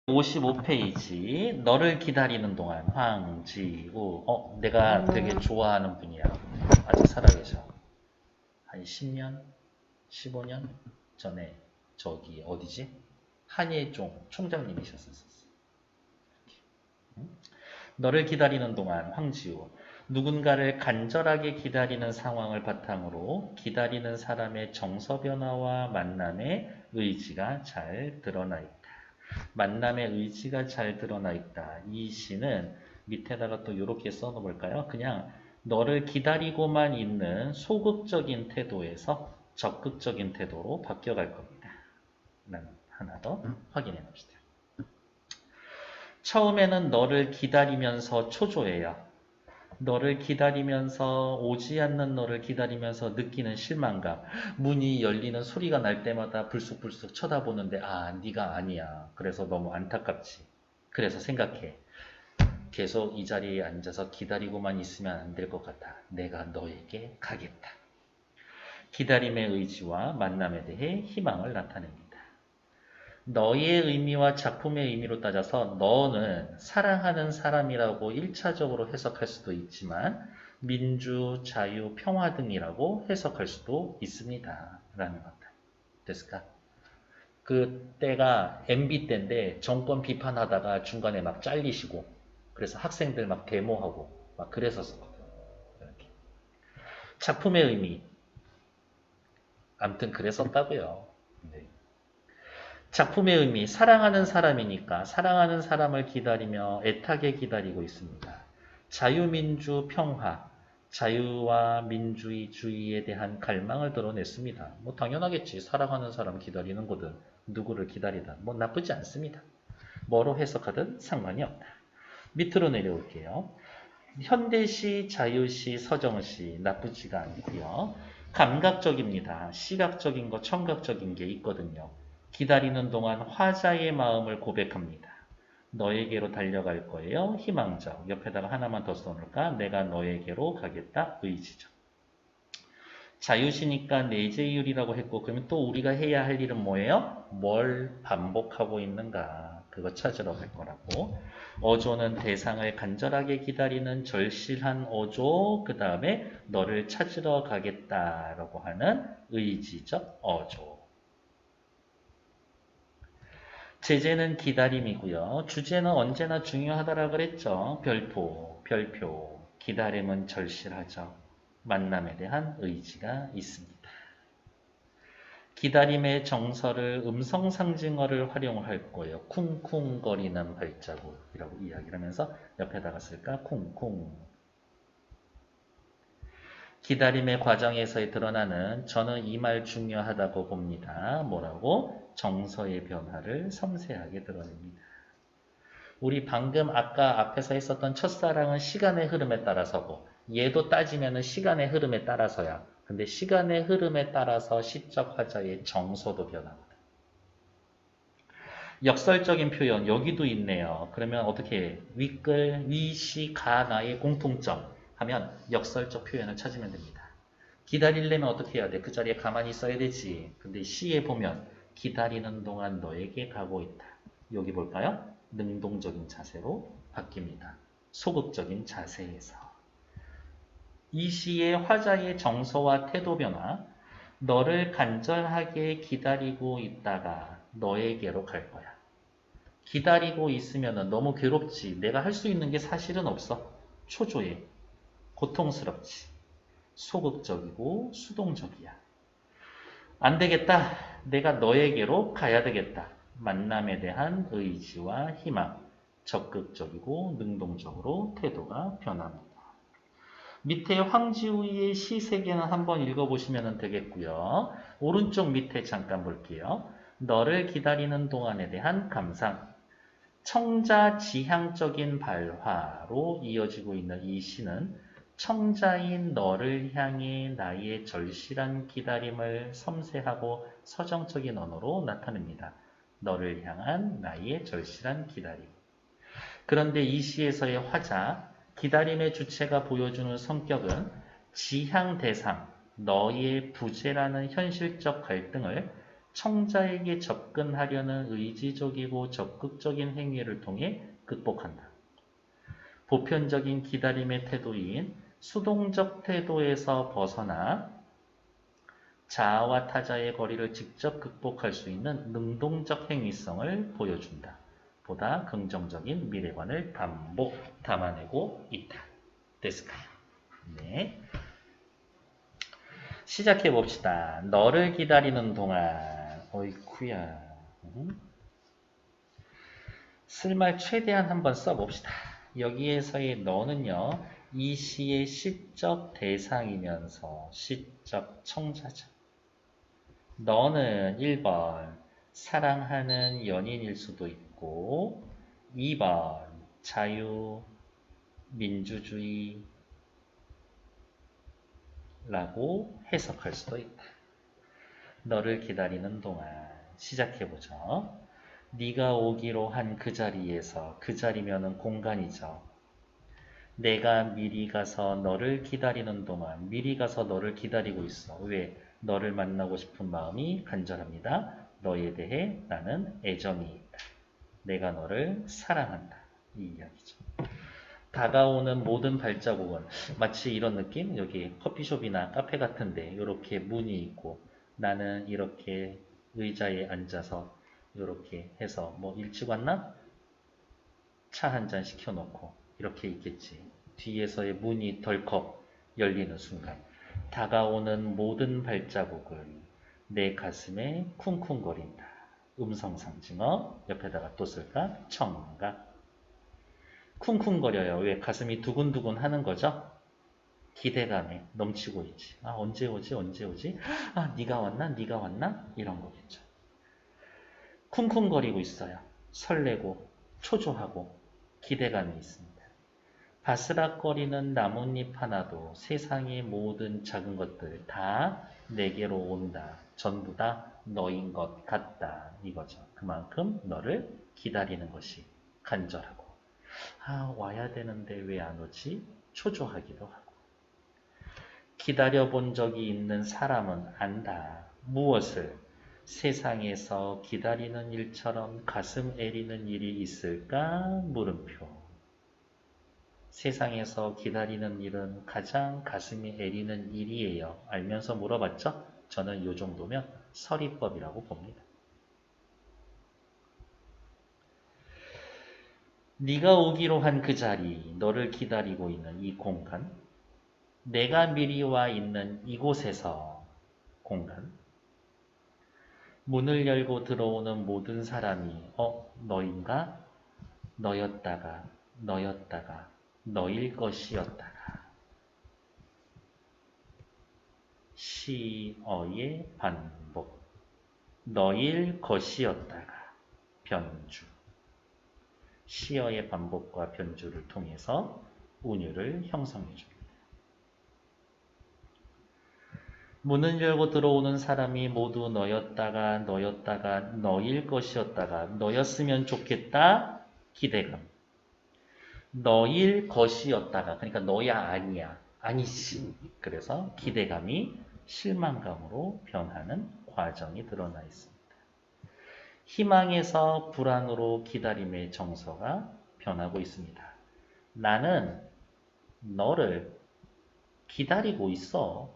55페이지. 너를 기다리는 동안 황지우. 내가 되게 좋아하는 분이야. 아직 살아계셔. 한 10년, 15년 전에 저기 어디지? 한예종 총장님이셨었어. 너를 기다리는 동안 황지우. 누군가를 간절하게 기다리는 상황을 바탕으로 기다리는 사람의 정서 변화와 만남의 의지가 잘 드러나 있다. 만남의 의지가 잘 드러나 있다. 이 시는 밑에다가 또 이렇게 써놓을까요? 그냥 너를 기다리고만 있는 소극적인 태도에서 적극적인 태도로 바뀌어갈 겁니다. 하나 더 확인해 봅시다. 처음에는 너를 기다리면서 초조해요. 너를 기다리면서 오지 않는 너를 기다리면서 느끼는 실망감. 문이 열리는 소리가 날 때마다 불쑥불쑥 쳐다보는데 네가 아니야. 그래서 너무 안타깝지. 그래서 생각해. 계속 이 자리에 앉아서 기다리고만 있으면 안 될 것 같아. 내가 너에게 가겠다. 기다림의 의지와 만남에 대해 희망을 나타냅니다. 너의 의미와 작품의 의미로 따져서 너는 사랑하는 사람이라고 1차적으로 해석할 수도 있지만 민주, 자유, 평화 등이라고 해석할 수도 있습니다. 라는 겁니다. 됐을까? 그 때가 MB 때인데 정권 비판하다가 중간에 막 잘리시고 그래서 학생들 막 데모하고 막 그랬었거든. 이렇게. 작품의 의미. 아무튼 그랬었다고요. 네. 작품의 의미, 사랑하는 사람이니까 사랑하는 사람을 기다리며 애타게 기다리고 있습니다. 자유민주 평화, 자유와 민주주의에 대한 갈망을 드러냈습니다. 뭐 당연하겠지. 사랑하는 사람 기다리는 거든 누구를 기다리든 뭐 나쁘지 않습니다. 뭐로 해석하든 상관이 없다. 밑으로 내려올게요. 현대시, 자유시, 서정시 나쁘지가 않고요. 감각적입니다. 시각적인 거, 청각적인 게 있거든요. 기다리는 동안 화자의 마음을 고백합니다. 너에게로 달려갈 거예요. 희망적. 옆에다가 하나만 더 써놓을까? 내가 너에게로 가겠다. 의지적. 자유시니까 내재율이라고 했고 그러면 또 우리가 해야 할 일은 뭐예요? 뭘 반복하고 있는가? 그거 찾으러 갈 거라고. 어조는 대상을 간절하게 기다리는 절실한 어조, 그 다음에 너를 찾으러 가겠다라고 하는 의지적 어조. 제재는 기다림이고요. 주제는 언제나 중요하다라 그랬죠. 별표. 기다림은 절실하죠. 만남에 대한 의지가 있습니다. 기다림의 정서를 음성 상징어를 활용할 거예요. 쿵쿵거리는 발자국이라고 이야기를 하면서 옆에다가 쓸까? 쿵쿵. 기다림의 과정에서 드러나는 저는 이 말 중요하다고 봅니다. 뭐라고? 정서의 변화를 섬세하게 드러냅니다. 우리 방금 아까 앞에서 했었던 첫사랑은 시간의 흐름에 따라서고 얘도 따지면 시간의 흐름에 따라서야. 근데 시간의 흐름에 따라서 시적 화자의 정서도 변합니다. 역설적인 표현 여기도 있네요. 그러면 어떻게 해? 윗글, 위시, 가나의 공통점 하면 역설적 표현을 찾으면 됩니다. 기다리려면 어떻게 해야 돼? 그 자리에 가만히 있어야 되지. 근데 시에 보면 기다리는 동안 너에게 가고 있다. 여기 볼까요? 능동적인 자세로 바뀝니다. 소극적인 자세에서. 이 시의 화자의 정서와 태도 변화, 너를 간절하게 기다리고 있다가 너에게로 갈 거야. 기다리고 있으면 너무 괴롭지. 내가 할 수 있는 게 사실은 없어. 초조해. 고통스럽지. 소극적이고 수동적이야. 안 되겠다. 내가 너에게로 가야 되겠다. 만남에 대한 의지와 희망. 적극적이고 능동적으로 태도가 변합니다. 밑에 황지우의 시 세 개는 한번 읽어보시면 되겠고요. 오른쪽 밑에 잠깐 볼게요. 너를 기다리는 동안에 대한 감상. 청자 지향적인 발화로 이어지고 있는 이 시는 청자인 너를 향해 나의 절실한 기다림을 섬세하고 서정적인 언어로 나타냅니다. 너를 향한 나의 절실한 기다림. 그런데 이 시에서의 화자, 기다림의 주체가 보여주는 성격은 지향 대상, 너의 부재라는 현실적 갈등을 청자에게 접근하려는 의지적이고 적극적인 행위를 통해 극복한다. 보편적인 기다림의 태도인 수동적 태도에서 벗어나 자아와 타자의 거리를 직접 극복할 수 있는 능동적 행위성을 보여준다. 보다 긍정적인 미래관을 담아내고 있다. 됐을까요? 네. 시작해 봅시다. 너를 기다리는 동안. 어이쿠야. 쓸말 최대한 한번 써봅시다. 여기에서의 너는요. 이 시의 시적 대상이면서 시적 청자죠. 너는 1번 사랑하는 연인일 수도 있고 2번 자유, 민주주의 라고 해석할 수도 있다. 너를 기다리는 동안 시작해보죠. 네가 오기로 한 그 자리에서, 그 자리면은 공간이죠. 내가 미리 가서 너를 기다리는 동안 미리 가서 너를 기다리고 있어. 왜? 너를 만나고 싶은 마음이 간절합니다. 너에 대해 나는 애정이 있다. 내가 너를 사랑한다. 이 이야기죠. 다가오는 모든 발자국은 마치 이런 느낌? 여기 커피숍이나 카페 같은데 이렇게 문이 있고 나는 이렇게 의자에 앉아서 이렇게 해서 뭐 일찍 왔나? 차 한 잔 시켜놓고 이렇게 있겠지. 뒤에서의 문이 덜컥 열리는 순간 다가오는 모든 발자국은 내 가슴에 쿵쿵거린다. 음성상징어 옆에다가 또 쓸까? 청각. 쿵쿵거려요. 왜? 가슴이 두근두근 하는 거죠? 기대감에 넘치고 있지. 아, 언제 오지? 언제 오지? 아, 네가 왔나? 네가 왔나? 이런 거겠죠. 쿵쿵거리고 있어요. 설레고 초조하고 기대감이 있습니다. 바스락거리는 나뭇잎 하나도 세상의 모든 작은 것들 다 내게로 온다. 전부 다 너인 것 같다. 이거죠. 그만큼 너를 기다리는 것이 간절하고 아, 와야 되는데 왜 안 오지? 초조하기도 하고. 기다려본 적이 있는 사람은 안다. 무엇을? 세상에서 기다리는 일처럼 가슴 애리는 일이 있을까? 물음표. 세상에서 기다리는 일은 가장 가슴이 애리는 일이에요. 알면서 물어봤죠? 저는 이 정도면 서리법이라고 봅니다. 네가 오기로 한 그 자리, 너를 기다리고 있는 이 공간, 내가 미리 와 있는 이곳에서 공간, 문을 열고 들어오는 모든 사람이 너인가? 너였다가 너일 것이었다가 시어의 반복 너일 것이었다가 변주 시어의 반복과 변주를 통해서 운율을 형성해 줍니다. 문을 열고 들어오는 사람이 모두 너였다가 너일 것이었다가 너였으면 좋겠다 기대감 너일 것이었다가 그러니까 너야 아니야 아니지 그래서 기대감이 실망감으로 변하는 과정이 드러나 있습니다. 희망에서 불안으로 기다림의 정서가 변하고 있습니다. 나는 너를 기다리고 있어.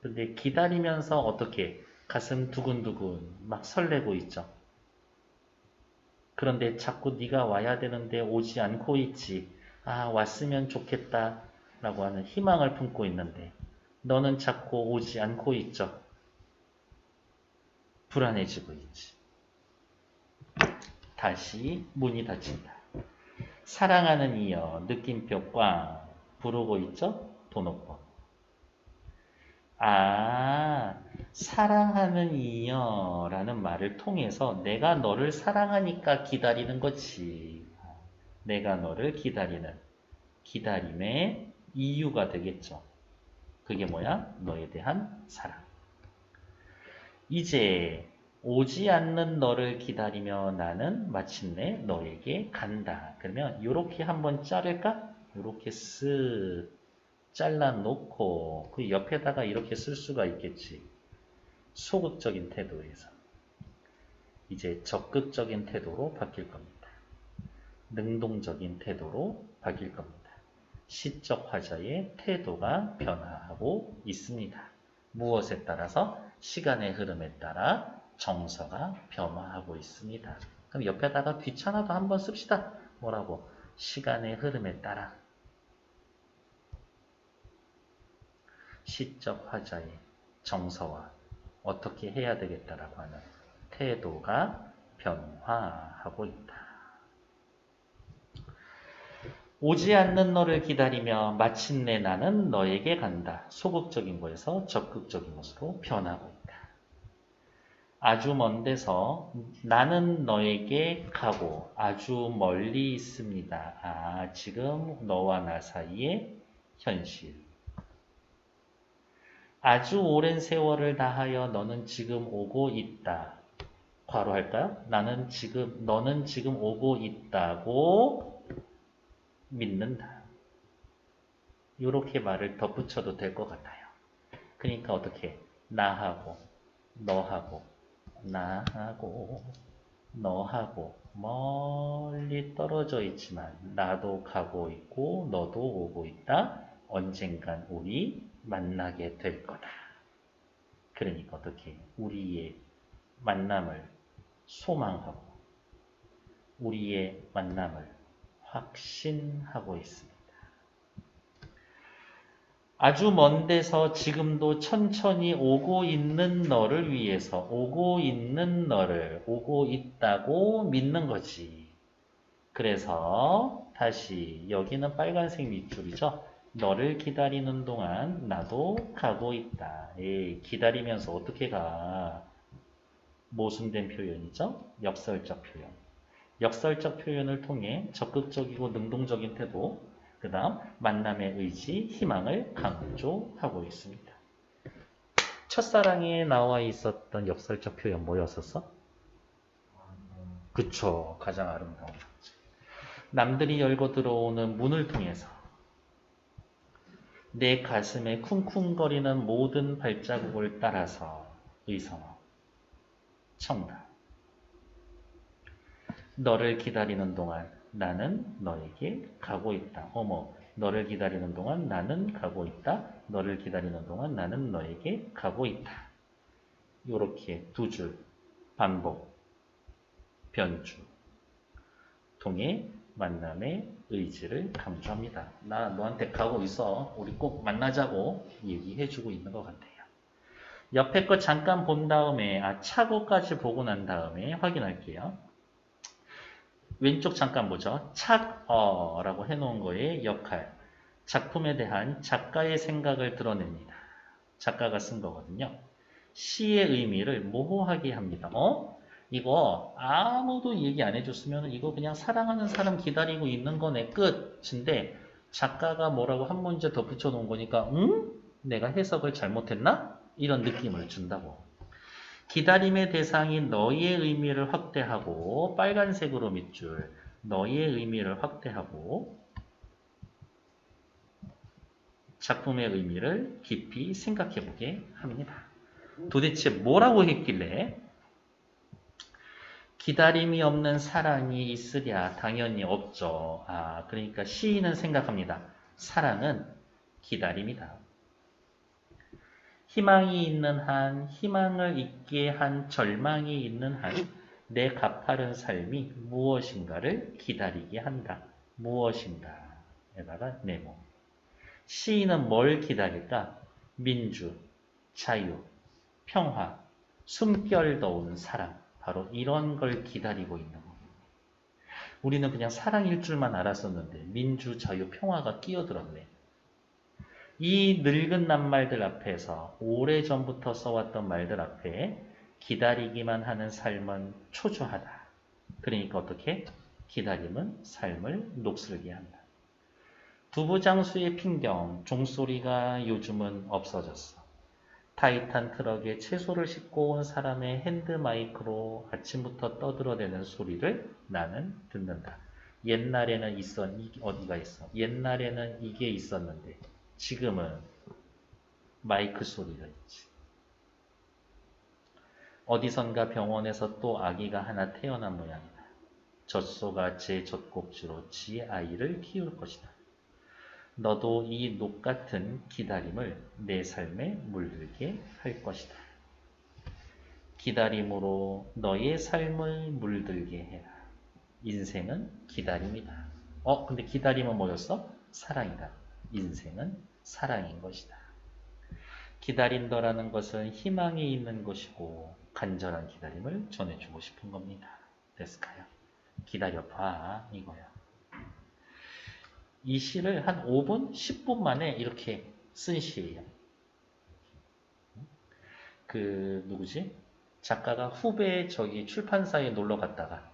근데 기다리면서 어떻게 가슴 두근두근 막 설레고 있죠. 그런데 자꾸 네가 와야 되는데 오지 않고 있지. 아, 왔으면 좋겠다 라고 하는 희망을 품고 있는데 너는 자꾸 오지 않고 있죠. 불안해지고 있지. 다시 문이 닫힌다. 사랑하는 이여 느낌표 꽝 부르고 있죠. 도노법. 아, 사랑하는 이여라는 말을 통해서 내가 너를 사랑하니까 기다리는 거지. 내가 너를 기다리는 기다림의 이유가 되겠죠. 그게 뭐야? 너에 대한 사랑. 이제 오지 않는 너를 기다리며 나는 마침내 너에게 간다. 그러면 이렇게 한번 자를까? 이렇게 쓱 잘라놓고 그 옆에다가 이렇게 쓸 수가 있겠지. 소극적인 태도에서. 이제 적극적인 태도로 바뀔 겁니다. 능동적인 태도로 바뀔 겁니다. 시적 화자의 태도가 변화하고 있습니다. 무엇에 따라서? 시간의 흐름에 따라 정서가 변화하고 있습니다. 그럼 옆에다가 귀찮아도 한번 씁시다. 뭐라고? 시간의 흐름에 따라 시적 화자의 정서와 어떻게 해야 되겠다라고 하는 태도가 변화하고 있다. 오지 않는 너를 기다리며 마침내 나는 너에게 간다. 소극적인 것에서 적극적인 것으로 변하고 있다. 아주 먼 데서 나는 너에게 가고 아주 멀리 있습니다. 아, 지금 너와 나 사이의 현실. 아주 오랜 세월을 다하여 너는 지금 오고 있다. 괄호할까요? 너는 지금 오고 있다고 믿는다. 이렇게 말을 덧붙여도 될 것 같아요. 그러니까 어떻게? 나하고, 너하고, 나하고, 너하고 멀리 떨어져 있지만 나도 가고 있고 너도 오고 있다. 언젠간 우리 만나게 될 거다. 그러니까 어떻게? 우리의 만남을 소망하고 우리의 만남을 확신하고 있습니다. 아주 먼 데서 지금도 천천히 오고 있는 너를 위해서 오고 있는 너를 오고 있다고 믿는 거지. 그래서 다시 여기는 빨간색 밑줄이죠. 너를 기다리는 동안 나도 가고 있다. 에이, 기다리면서 어떻게 가? 모순된 표현이죠. 역설적 표현. 역설적 표현을 통해 적극적이고 능동적인 태도, 그 다음 만남의 의지, 희망을 강조하고 있습니다. 첫사랑에 나와 있었던 역설적 표현 뭐였었어? 그쵸. 가장 아름다운. 남들이 열고 들어오는 문을 통해서 내 가슴에 쿵쿵거리는 모든 발자국을 따라서 의성어. 청다. 너를 기다리는 동안 나는 너에게 가고 있다. 어머, 너를 기다리는 동안 나는 가고 있다. 너를 기다리는 동안 나는 너에게 가고 있다. 이렇게 두 줄 반복, 변주 통해 만남의 의지를 강조합니다. 나 너한테 가고 있어. 우리 꼭 만나자고 얘기해주고 있는 것 같아요. 옆에 거 잠깐 본 다음에 차고까지 보고 난 다음에 확인할게요. 왼쪽 잠깐 보죠. 착어라고 해놓은 거의 역할. 작품에 대한 작가의 생각을 드러냅니다. 작가가 쓴 거거든요. 시의 의미를 모호하게 합니다. 이거 아무도 얘기 안 해줬으면 이거 그냥 사랑하는 사람 기다리고 있는 거네. 끝인데 작가가 뭐라고 한 문제 덧붙여 놓은 거니까 내가 해석을 잘못했나? 이런 느낌을 준다고. 기다림의 대상인 너의 의미를 확대하고 빨간색으로 밑줄 너의 의미를 확대하고 작품의 의미를 깊이 생각해보게 합니다. 도대체 뭐라고 했길래 기다림이 없는 사랑이 있으랴? 당연히 없죠. 그러니까 시인은 생각합니다. 사랑은 기다림이다. 희망이 있는 한, 희망을 잊게 한 절망이 있는 한, 내 가파른 삶이 무엇인가를 기다리게 한다. 무엇인가에다가 네모. 시인은 뭘 기다릴까? 민주, 자유, 평화, 숨결 돋은 사랑. 바로 이런 걸 기다리고 있는 겁니다. 우리는 그냥 사랑일 줄만 알았었는데 민주, 자유, 평화가 끼어들었네. 이 늙은 낱말들 앞에서 오래전부터 써왔던 말들 앞에 기다리기만 하는 삶은 초조하다. 그러니까 어떻게? 기다림은 삶을 녹슬게 한다. 두부장수의 핑경, 종소리가 요즘은 없어졌어. 타이탄 트럭에 채소를 싣고 온 사람의 핸드마이크로 아침부터 떠들어대는 소리를 나는 듣는다. 옛날에는 어디가 있어? 옛날에는 이게 있었는데 지금은 마이크 소리가 있지. 어디선가 병원에서 또 아기가 하나 태어난 모양이다. 젖소가 제 젖꼭지로 지 아이를 키울 것이다. 너도 이 녹 같은 기다림을 내 삶에 물들게 할 것이다. 기다림으로 너의 삶을 물들게 해라. 인생은 기다림이다. 근데 기다림은 뭐였어? 사랑이다. 인생은 사랑인 것이다. 기다린다라는 것은 희망이 있는 것이고 간절한 기다림을 전해주고 싶은 겁니다. 됐을까요? 기다려봐 이거야. 이 시를 한 5분, 10분 만에 이렇게 쓴 시예요. 누구지? 작가가 후배 저기 출판사에 놀러 갔다가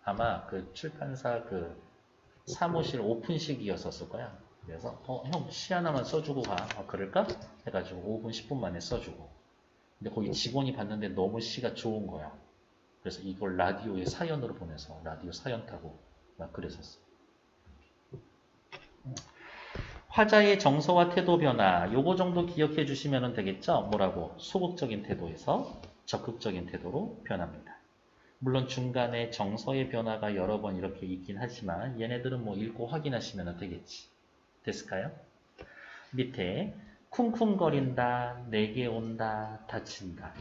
아마 그 출판사 그 사무실 오픈식이었었을 거야. 그래서 형 시 하나만 써주고 가. 그럴까? 해가지고 5분, 10분 만에 써주고. 근데 거기 직원이 봤는데 너무 시가 좋은 거야. 그래서 이걸 라디오에 사연으로 보내서 라디오 사연 타고 막 그랬었어. 화자의 정서와 태도 변화 요거 정도 기억해 주시면 되겠죠? 뭐라고? 소극적인 태도에서 적극적인 태도로 변합니다. 물론 중간에 정서의 변화가 여러 번 이렇게 있긴 하지만 얘네들은 뭐 읽고 확인하시면 되겠지. 됐을까요? 밑에 쿵쿵거린다, 내게 온다, 다친다.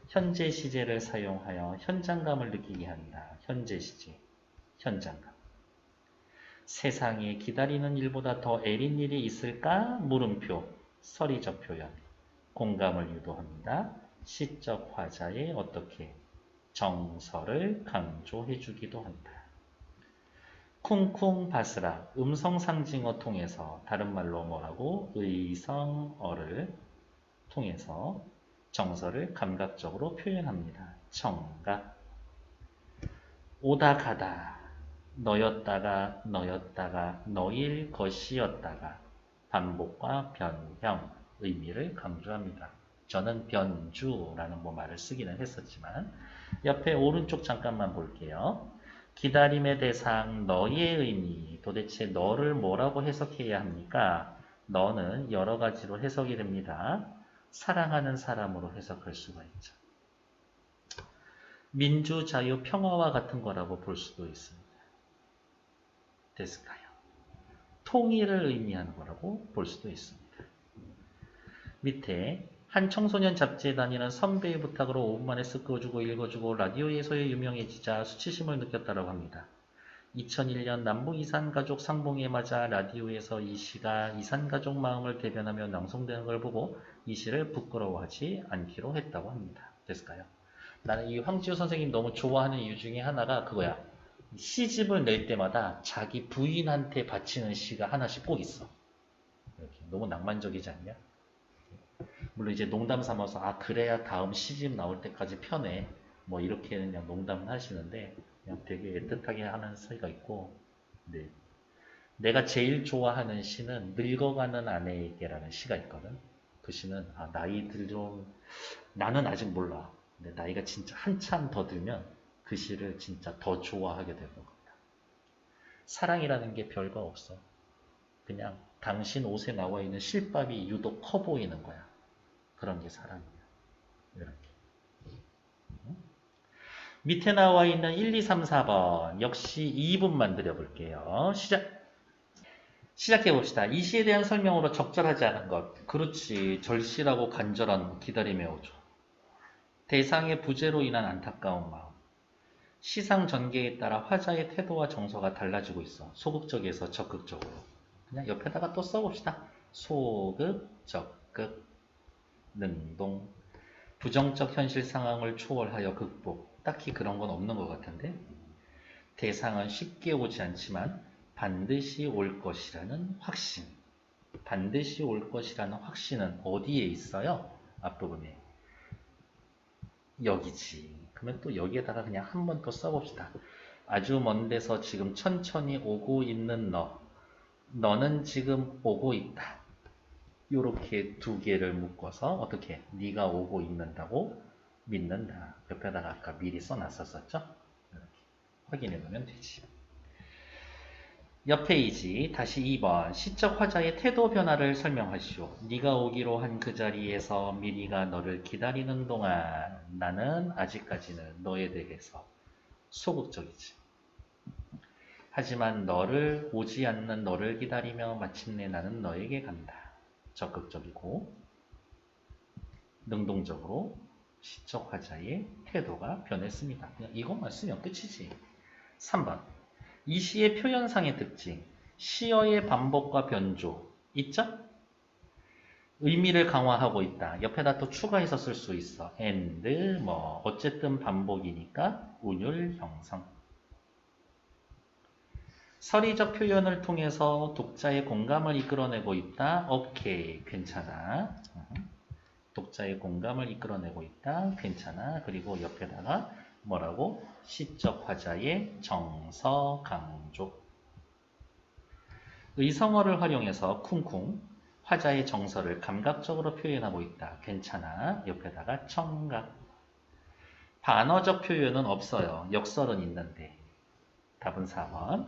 현재 시제를 사용하여 현장감을 느끼게 한다. 현재 시제, 현장감. 세상에 기다리는 일보다 더 애린 일이 있을까? 물음표, 서리적 표현. 공감을 유도합니다. 시적 화자의 어떻게? 정서를 강조해 주기도 한다. 쿵쿵 바스라 음성 상징어 통해서 다른 말로 뭐라고? 의성어를 통해서 정서를 감각적으로 표현합니다. 청각. 오다 가다 너였다가 너일 것이었다가 반복과 변형 의미를 강조합니다. 저는 변주라는 말을 쓰기는 했었지만 옆에 오른쪽 잠깐만 볼게요. 기다림의 대상 너의 의미 도대체 너를 뭐라고 해석해야 합니까? 너는 여러 가지로 해석이 됩니다. 사랑하는 사람으로 해석할 수가 있죠. 민주, 자유, 평화와 같은 거라고 볼 수도 있습니다. 됐을까요? 통일을 의미하는 거라고 볼 수도 있습니다. 밑에 한 청소년 잡지에 다니는 선배의 부탁으로 5분 만에 쓱 그어주고 읽어주고 라디오에서의 유명해지자 수치심을 느꼈다고 합니다. 2001년 남북 이산가족 상봉에 맞아 라디오에서 이 시가 이산가족 마음을 대변하며 낭송되는 걸 보고 이 시를 부끄러워하지 않기로 했다고 합니다. 됐을까요? 나는 이 황지우 선생님 너무 좋아하는 이유 중에 하나가 그거야. 시집을 낼 때마다 자기 부인한테 바치는 시가 하나씩 꼭 있어. 이렇게 너무 낭만적이지 않냐? 물론 이제 농담 삼아서 그래야 다음 시집 나올 때까지 편해. 뭐 이렇게 그냥 농담을 하시는데 그냥 되게 애틋하게 하는 시가 있고 네. 내가 제일 좋아하는 시는 늙어가는 아내에게라는 시가 있거든. 그 시는 나이 들좀 나는 아직 몰라. 근데 나이가 진짜 한참 더 들면 그 시를 진짜 더 좋아하게 될 겁니다. 사랑이라는 게 별거 없어. 그냥 당신 옷에 나와 있는 실밥이 유독 커 보이는 거야. 그런 게 사랑이야. 이렇게. 밑에 나와 있는 1, 2, 3, 4번 역시 2분만 드려볼게요. 시작해 봅시다. 이 시에 대한 설명으로 적절하지 않은 것. 그렇지. 절실하고 간절한 기다림에 오죠. 대상의 부재로 인한 안타까운 마음. 시상 전개에 따라 화자의 태도와 정서가 달라지고 있어. 소극적에서 적극적으로. 그냥 옆에다가 또 써봅시다. 소극, 적극, 능동. 부정적 현실 상황을 초월하여 극복. 딱히 그런 건 없는 것 같은데. 대상은 쉽게 오지 않지만 반드시 올 것이라는 확신. 반드시 올 것이라는 확신은 어디에 있어요? 앞부분에. 여기지. 그러면 또 여기에다가 그냥 한 번 더 써봅시다. 아주 먼 데서 지금 천천히 오고 있는 너. 너는 지금 오고 있다. 이렇게 두 개를 묶어서 어떻게? 네가 오고 있는다고 믿는다. 옆에다가 아까 미리 써놨었죠? 이렇게 확인해 보면 되지. 옆 페이지 다시 2번 시적 화자의 태도 변화를 설명하시오. 네가 오기로 한 그 자리에서 미리가 너를 기다리는 동안 나는 아직까지는 너에 대해서 소극적이지. 하지만 너를 오지 않는 너를 기다리며 마침내 나는 너에게 간다. 적극적이고 능동적으로 시적 화자의 태도가 변했습니다. 그냥 이것만 쓰면 끝이지. 3번 이 시의 표현상의 특징 시어의 반복과 변조 있죠? 의미를 강화하고 있다. 옆에다 또 추가해서 쓸 수 있어. and 뭐 어쨌든 반복이니까 운율 형성. 서리적 표현을 통해서 독자의 공감을 이끌어내고 있다. 오케이, 괜찮아. 독자의 공감을 이끌어내고 있다. 괜찮아. 그리고 옆에다가 뭐라고? 시적 화자의 정서 강조. 의성어를 활용해서 쿵쿵 화자의 정서를 감각적으로 표현하고 있다. 괜찮아. 옆에다가 청각. 반어적 표현은 없어요. 역설은 있는데. 답은 4번.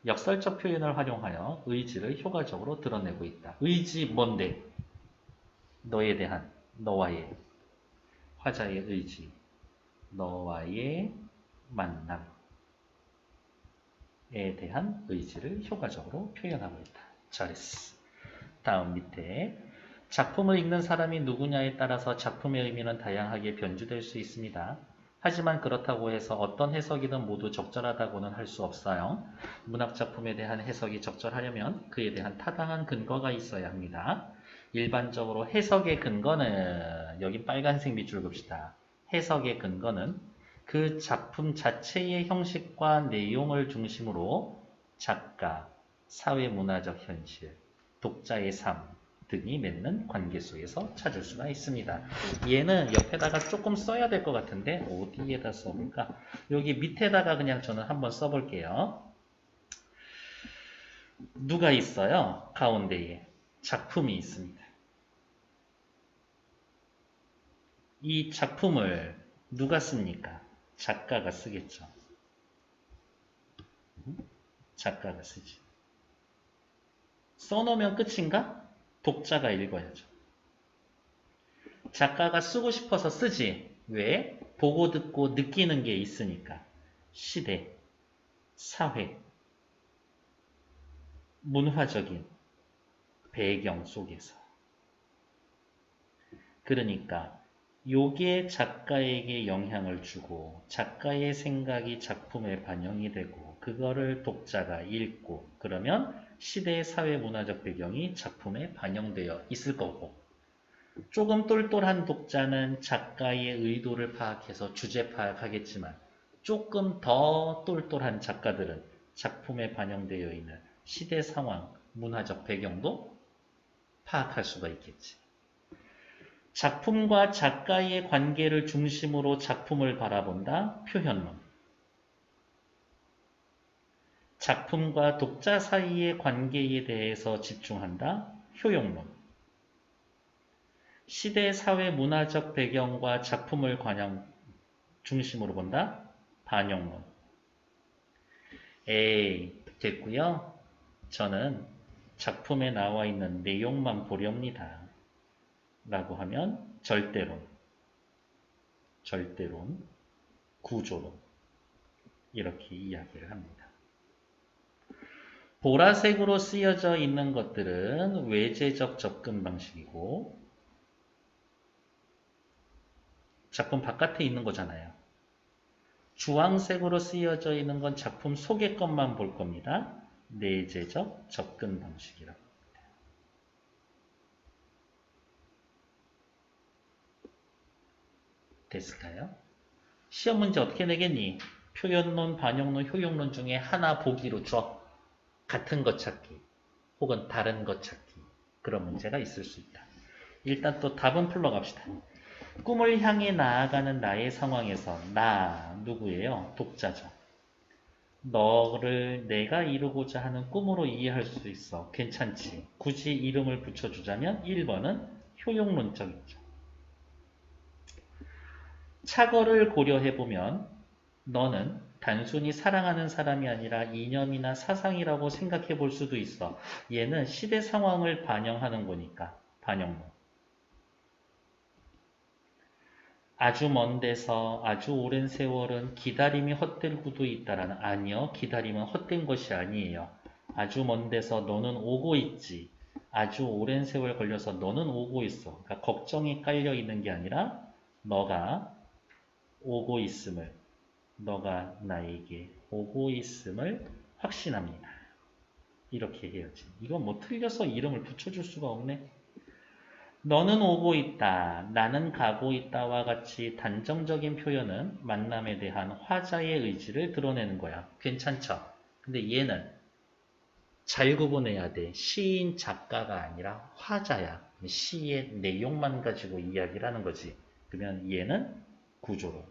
역설적 표현을 활용하여 의지를 효과적으로 드러내고 있다. 의지 뭔데? 너에 대한, 너와의, 화자의 의지, 너와의 만남에 대한 의지를 효과적으로 표현하고 있다. 잘했어. 다음 밑에 작품을 읽는 사람이 누구냐에 따라서 작품의 의미는 다양하게 변주될 수 있습니다. 하지만 그렇다고 해서 어떤 해석이든 모두 적절하다고는 할 수 없어요. 문학작품에 대한 해석이 적절하려면 그에 대한 타당한 근거가 있어야 합니다. 일반적으로 해석의 근거는 여기 빨간색 밑줄 긋읍시다. 해석의 근거는 그 작품 자체의 형식과 내용을 중심으로 작가, 사회문화적 현실, 독자의 삶 등이 맺는 관계 속에서 찾을 수가 있습니다. 얘는 옆에다가 조금 써야 될 것 같은데 어디에다 써볼까? 여기 밑에다가 그냥 저는 한번 써볼게요. 누가 있어요? 가운데에 작품이 있습니다. 이 작품을 누가 씁니까? 작가가 쓰겠죠. 작가가 쓰지. 써놓으면 끝인가? 독자가 읽어야죠. 작가가 쓰고 싶어서 쓰지. 왜? 보고 듣고 느끼는 게 있으니까. 시대, 사회, 문화적인 배경 속에서. 그러니까 요게 작가에게 영향을 주고 작가의 생각이 작품에 반영이 되고 그거를 독자가 읽고 그러면 시대의 사회 문화적 배경이 작품에 반영되어 있을 거고 조금 똘똘한 독자는 작가의 의도를 파악해서 주제 파악하겠지만 조금 더 똘똘한 작가들은 작품에 반영되어 있는 시대 상황, 문화적 배경도 파악할 수가 있겠지. 작품과 작가의 관계를 중심으로 작품을 바라본다. 표현론. 작품과 독자 사이의 관계에 대해서 집중한다. 효용론. 시대, 사회, 문화적 배경과 작품을 중심으로 본다. 반영론. 됐고요. 저는 작품에 나와 있는 내용만 보렵니다. 라고 하면 절대론, 구조론 이렇게 이야기를 합니다. 보라색으로 쓰여져 있는 것들은 외재적 접근 방식이고 작품 바깥에 있는 거잖아요. 주황색으로 쓰여져 있는 건 작품 속의 것만 볼 겁니다. 내재적 접근 방식이라고 합니다. 됐을까요? 시험 문제 어떻게 내겠니? 표현론, 반영론, 효용론 중에 하나 보기로 줘. 같은 것 찾기 혹은 다른 것 찾기 그런 문제가 있을 수 있다. 일단 또 답은 풀러 갑시다. 꿈을 향해 나아가는 나의 상황에서 나 누구예요? 독자죠. 너를 내가 이루고자 하는 꿈으로 이해할 수 있어. 괜찮지? 굳이 이름을 붙여주자면 1번은 효용론적이죠. 착오를 고려해보면 너는 단순히 사랑하는 사람이 아니라 이념이나 사상이라고 생각해 볼 수도 있어. 얘는 시대 상황을 반영하는 거니까. 반영문. 아주 먼 데서 아주 오랜 세월은 기다림이 헛될 수도 있다라는. 아니요. 기다림은 헛된 것이 아니에요. 아주 먼 데서 너는 오고 있지. 아주 오랜 세월 걸려서 너는 오고 있어. 그러니까 걱정이 깔려 있는 게 아니라 너가 오고 있음을, 너가 나에게 오고 있음을 확신합니다. 이렇게 해야지. 이건 뭐 틀려서 이름을 붙여줄 수가 없네. 너는 오고 있다, 나는 가고 있다와 같이 단정적인 표현은 만남에 대한 화자의 의지를 드러내는 거야. 괜찮죠? 근데 얘는 잘 구분해야 돼. 시인, 작가가 아니라 화자야. 시의 내용만 가지고 이야기를 하는 거지. 그러면 얘는 구조로.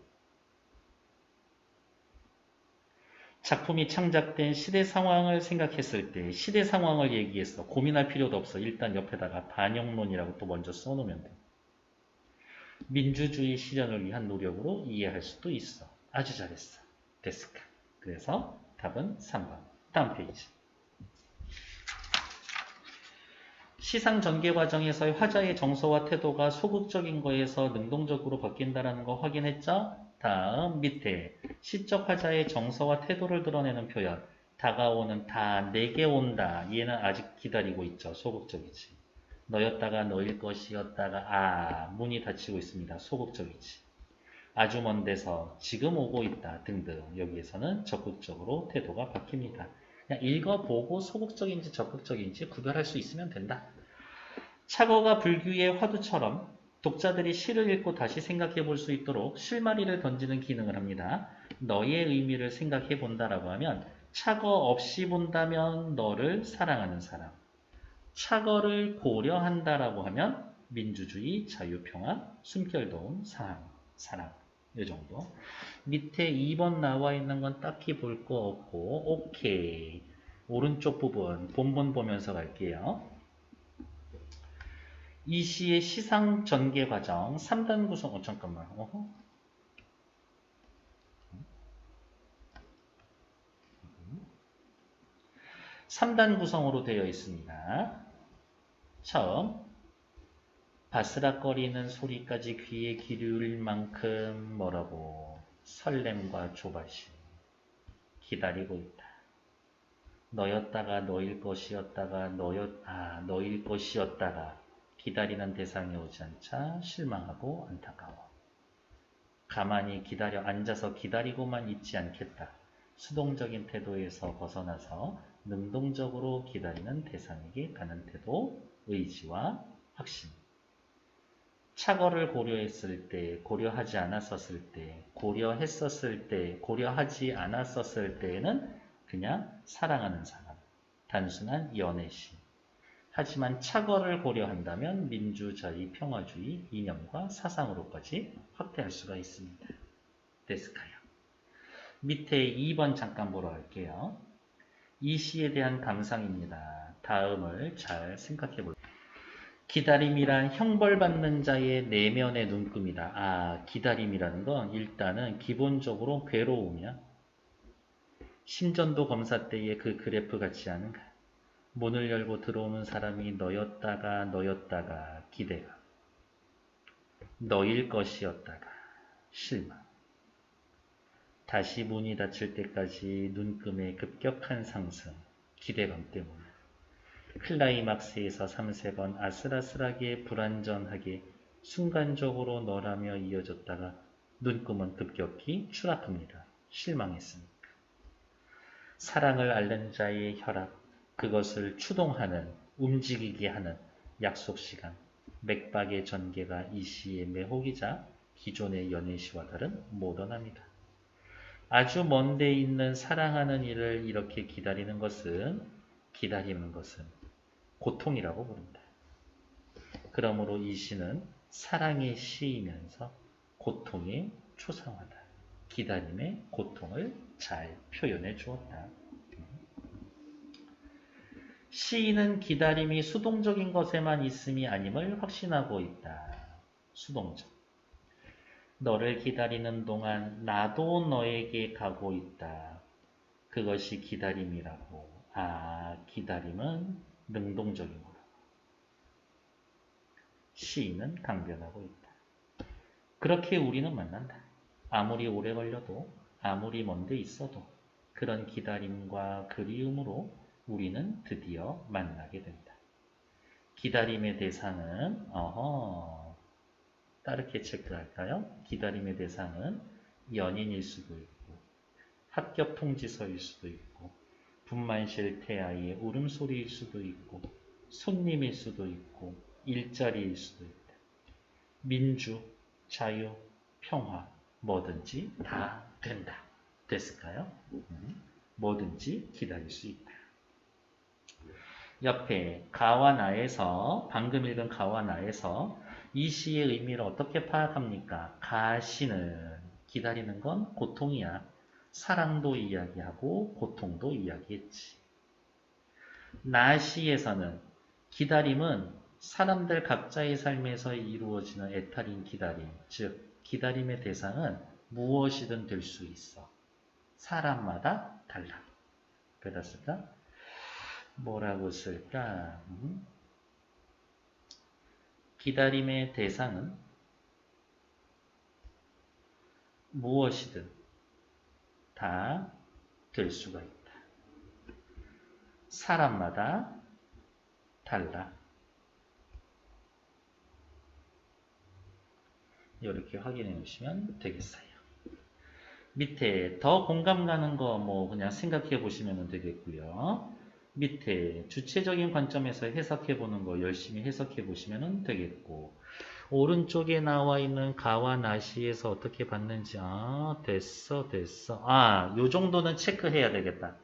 작품이 창작된 시대 상황을 생각했을 때 시대 상황을 얘기했어. 고민할 필요도 없어. 일단 옆에다가 반영론이라고 또 먼저 써놓으면 돼. 민주주의 실현을 위한 노력으로 이해할 수도 있어. 아주 잘했어. 데스카. 그래서 답은 3번. 다음 페이지. 시상 전개 과정에서의 화자의 정서와 태도가 소극적인 거에서 능동적으로 바뀐다는 거 확인했죠? 다음 밑에 시적 화자의 정서와 태도를 드러내는 표현. 다가오는 다 내게 온다. 얘는 아직 기다리고 있죠. 소극적이지. 너였다가 너일 것이었다가 문이 닫히고 있습니다. 소극적이지. 아주 먼 데서 지금 오고 있다 등등. 여기에서는 적극적으로 태도가 바뀝니다. 그냥 읽어보고 소극적인지 적극적인지 구별할 수 있으면 된다. 착어가 불규의 화두처럼 독자들이 시를 읽고 다시 생각해 볼 수 있도록 실마리를 던지는 기능을 합니다. 너의 의미를 생각해 본다라고 하면 착어 없이 본다면 너를 사랑하는 사람. 착어를 고려한다라고 하면 민주주의, 자유평화, 숨결도움, 사랑. 이 정도. 밑에 2번 나와 있는 건 딱히 볼 거 없고 오케이. 오른쪽 부분 본문 보면서 갈게요. 이 시의 시상 전개 과정 3단 구성. 잠깐만. 3단 구성으로 되어 있습니다. 처음 바스락거리는 소리까지 귀에 기울일 만큼 뭐라고 설렘과 조바심 기다리고 있다. 너였다가 너일 것이었다가 너일 것이었다가 기다리는 대상이 오지 않자 실망하고 안타까워. 가만히 기다려 앉아서 기다리고만 있지 않겠다. 수동적인 태도에서 벗어나서 능동적으로 기다리는 대상에게 가는 태도, 의지와 확신. 착오를 고려했을 때, 고려하지 않았었을 때, 고려했었을 때, 고려하지 않았었을 때에는 그냥 사랑하는 사람, 단순한 연애시. 하지만 착오를 고려한다면 민주주의, 평화주의, 이념과 사상으로까지 확대할 수가 있습니다. 데스카요. 밑에 2번 잠깐 보러 갈게요. 이 시에 대한 감상입니다. 다음을 잘 생각해 볼게요. 기다림이란 형벌받는 자의 내면의 눈금이다. 기다림이라는 건 일단은 기본적으로 괴로움이야. 심전도 검사 때의 그 그래프 같지 않은가? 문을 열고 들어오는 사람이 너였다가 기대감. 너일 것이었다가 실망. 다시 문이 닫힐 때까지 눈금의 급격한 상승. 기대감 때문에. 클라이막스에서 3-4번 아슬아슬하게 불완전하게 순간적으로 너라며 이어졌다가 눈금은 급격히 추락합니다. 실망했으니까. 사랑을 앓는 자의 혈압, 그것을 추동하는, 움직이게 하는 약속시간, 맥박의 전개가 이 시의 매혹이자 기존의 연애시와 다른 모던합니다. 아주 먼 데 있는 사랑하는 이를 이렇게 기다리는 것은 고통이라고 부른다. 그러므로 이 시는 사랑의 시이면서 고통의 초상화다. 기다림의 고통을 잘 표현해 주었다. 시인은 기다림이 수동적인 것에만 있음이 아님을 확신하고 있다. 수동적. 너를 기다리는 동안 나도 너에게 가고 있다. 그것이 기다림이라고. 아, 기다림은 능동적인 거라고. 시인은 강변하고 있다. 그렇게 우리는 만난다. 아무리 오래 걸려도, 아무리 먼 데 있어도 그런 기다림과 그리움으로 우리는 드디어 만나게 된다. 기다림의 대상은 따르게 체크할까요? 기다림의 대상은 연인일 수도 있고 학교 통지서일 수도 있고 분만실 태아의 울음소리일 수도 있고 손님일 수도 있고 일자리일 수도 있다. 민주, 자유, 평화 뭐든지 다 된다. 됐을까요? 뭐든지 기다릴 수 있다. 옆에 가와 나에서 방금 읽은 가와 나에서 이 시의 의미를 어떻게 파악합니까? 가시는 기다리는 건 고통이야. 사랑도 이야기하고 고통도 이야기했지. 나시에서는 기다림은 사람들 각자의 삶에서 이루어지는 애탈인 기다림, 즉 기다림의 대상은 무엇이든 될 수 있어. 사람마다 달라. 그래다 쓸까? 뭐라고 쓸까? 기다림의 대상은 무엇이든 다 될 수가 있다. 사람마다 달라. 이렇게 확인해 보시면 되겠어요. 밑에 더 공감 가는 거 뭐 그냥 생각해 보시면 되겠고요. 밑에 주체적인 관점에서 해석해 보는 거 열심히 해석해 보시면 되겠고, 오른쪽에 나와 있는 가와 나시에서 어떻게 봤는지 됐어. 요 정도는 체크해야 되겠다.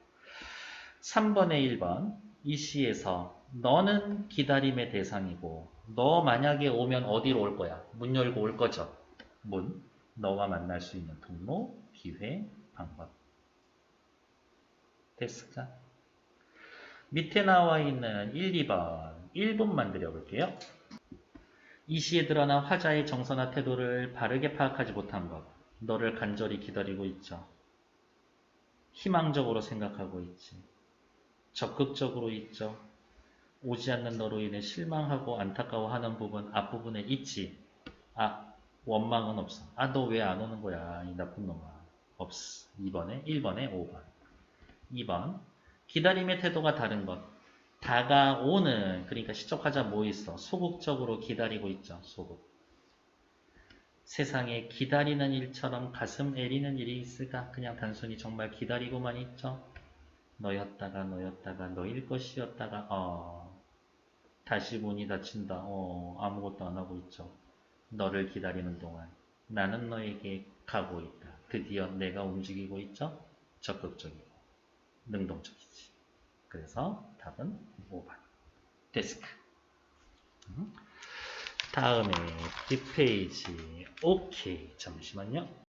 3번에 1번 이 시에서 너는 기다림의 대상이고 너 만약에 오면 어디로 올 거야? 문 열고 올 거죠. 문, 너와 만날 수 있는 통로, 기회, 방법. 됐을까? 밑에 나와 있는 1, 2번 1분만 드려볼게요. 이 시에 드러난 화자의 정서나 태도를 바르게 파악하지 못한 것. 너를 간절히 기다리고 있죠. 희망적으로 생각하고 있지. 적극적으로 있죠. 오지 않는 너로 인해 실망하고 안타까워하는 부분 앞부분에 있지. 원망은 없어. 너 왜 안 오는 거야 이 나쁜 놈아. 없어. 1번에 5번. 2번 기다림의 태도가 다른 것. 다가오는, 그러니까 시적하자 뭐 있어? 소극적으로 기다리고 있죠. 소극. 세상에 기다리는 일처럼 가슴 애리는 일이 있을까? 그냥 단순히 정말 기다리고만 있죠. 너였다가 너일 것이었다가 다시 문이 닫힌다. 아무것도 안 하고 있죠. 너를 기다리는 동안 나는 너에게 가고 있다. 드디어 내가 움직이고 있죠. 적극적이고 능동적이지. 그래서 답은 5번. 데스크. 다음에 뒷페이지. 오케이. 잠시만요.